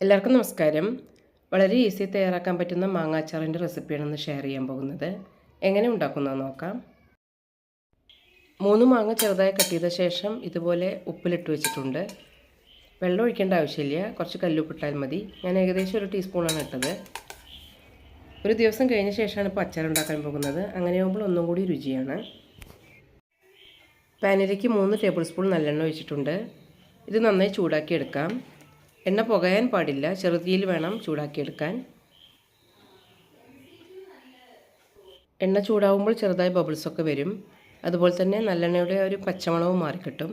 എല്ലാവർക്കും നമസ്കാരം. വളരെ ഈസി തയ്യാറാക്കാൻ പറ്റുന്ന മാങ്ങാച്ചാറിൻ്റെ റെസിപ്പിയാണ് ഇന്ന് ഷെയർ ചെയ്യാൻ പോകുന്നത്. എങ്ങനെ ഉണ്ടാക്കുന്നത് നോക്കാം. 3 മാങ്ങ ചെറുതായി കട്ട് ചെയ്ത ശേഷം ഇതുപോലെ ഉപ്പിലിട്ട് വെച്ചിട്ടുണ്ട്. വെള്ളം ഒഴിക്കേണ്ട ആവശ്യമില്ല, കുറച്ച് കല്ലുപ്പിട്ടാൽ മതി. ഞാൻ ഏകദേശം 1 ടീസ്പൂണാണ് ഇട്ടത്. ഒരു ദിവസം കഴിഞ്ഞ ശേഷമാണ് ഇപ്പോൾ അച്ചാർ ഉണ്ടാക്കാൻ പോകുന്നത്. അങ്ങനെയാകുമ്പോൾ ഒന്നും കൂടി രുചിയാണ്. പാനിലേക്ക് 3 ടേബിൾ സ്പൂൺ നല്ലെണ്ണ ഒഴിച്ചിട്ടുണ്ട്. ഇത് നന്നായി ചൂടാക്കി എടുക്കാം. എണ്ണ പുകയാൻ പാടില്ല, ചെറുതീയിൽ വേണം ചൂടാക്കിയെടുക്കാൻ. എണ്ണ ചൂടാവുമ്പോൾ ചെറുതായി ബബിൾസൊക്കെ വരും. അതുപോലെ തന്നെ നല്ലെണ്ണയുടെ ഒരു പച്ചമണവും മാറിക്കിട്ടും.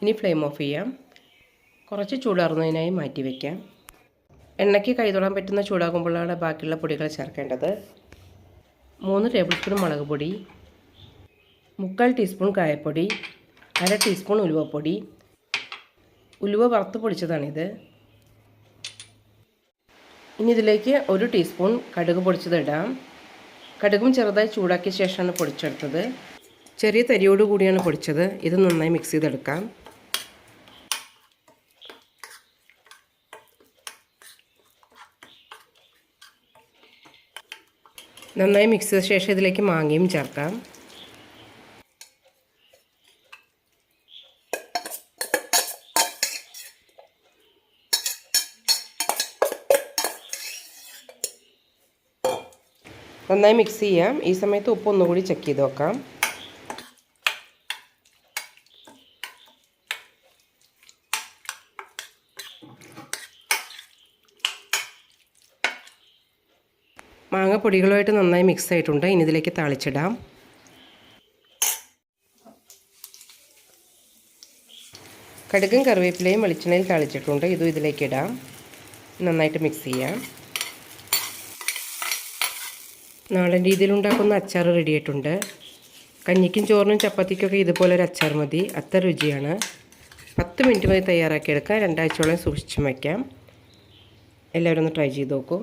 ഇനി ഫ്ലെയിം ഓഫ് ചെയ്യാം. കുറച്ച് ചൂടാറുന്നതിനായി മാറ്റി വയ്ക്കാം. എണ്ണയ്ക്ക് കൈതൊടാൻ പറ്റുന്ന ചൂടാകുമ്പോഴാണ് ബാക്കിയുള്ള പൊടികൾ ചേർക്കേണ്ടത്. 3 ടേബിൾ സ്പൂൺ മുളക് പൊടി, 3/4 ടീസ്പൂൺ കായപ്പൊടി, 1/2 ടീസ്പൂൺ ഉലുവപ്പൊടി. ഉലുവ വറുത്ത് പൊടിച്ചതാണിത്. ഇനി ഇതിലേക്ക് 1 ടീസ്പൂൺ കടുക് പൊടിച്ചത് ഇടാം. കടുകും ചെറുതായി ചൂടാക്കിയ ശേഷമാണ് പൊടിച്ചെടുത്തത്. ചെറിയ തരിയോട് കൂടിയാണ് പൊടിച്ചത്. ഇത് നന്നായി മിക്സ് ചെയ്തെടുക്കാം. നന്നായി മിക്സ് ചെയ്ത ശേഷം ഇതിലേക്ക് മാങ്ങയും ചേർക്കാം. നന്നായി മിക്സ് ചെയ്യാം. ഈ സമയത്ത് ഉപ്പ് ഒന്നുകൂടി ചെക്ക് ചെയ്ത് നോക്കാം. മാങ്ങ പൊടികളുമായിട്ട് നന്നായി മിക്സ് ആയിട്ടുണ്ട്. ഇനി ഇതിലേക്ക് താളിച്ചിടാം. കടുകും കറിവേപ്പിലയും വെളിച്ചെണ്ണയിൽ താളിച്ചിട്ടുണ്ട്. ഇതും ഇതിലേക്ക് ഇടാം. നന്നായിട്ട് മിക്സ് ചെയ്യാം. നാടൻ രീതിയിൽ ഉണ്ടാക്കുന്ന അച്ചാർ റെഡി ആയിട്ടുണ്ട്. കഞ്ഞിക്കും ചോറിനും ചപ്പാത്തിക്കൊക്കെ ഇതുപോലൊരു അച്ചാർ മതി. അത്ര രുചിയാണ്. 10 മിനിറ്റ് മതി തയ്യാറാക്കിയെടുക്കാം. 2 ആഴ്ചയോളം സൂക്ഷിച്ചും വയ്ക്കാം. എല്ലാവരും ഒന്ന് ട്രൈ ചെയ്ത് നോക്കൂ.